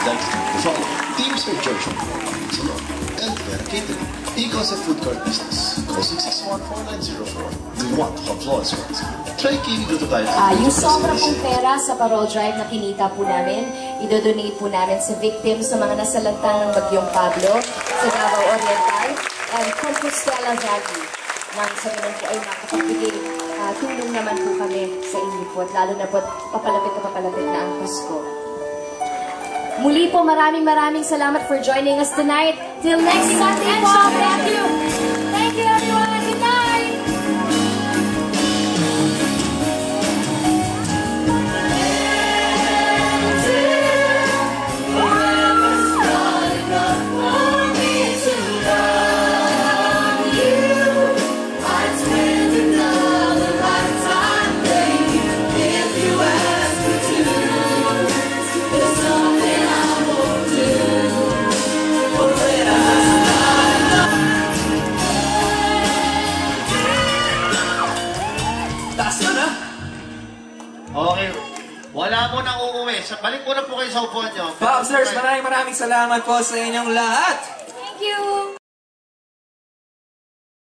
like the following. Teams are Joshua, Salon, and Vera Catering. Eagles and Food Court Business. Call 661-4904. Do you want hot flawless ones? Try Kiwi Glutathione. Yung sobra pong pera sa parol drive na kinita po namin, idodonate po namin sa victims sa mga nasalanta ng Bagyong Pablo sa Davao Oriental and Compostela Valley. Nang sa ganun po ay makapagbigay tulong naman po kami sa inyo po at lalo na po papalapit na ang Pasko. Muli po maraming salamat for joining us tonight. Till next Sunday po. Thank you. Thank you everyone. Good night. Okay. Wala mo nang uuwi. Balik mo na po kayo sa upuan nyo. Popsters, maraming salamat po sa inyong lahat. Thank you.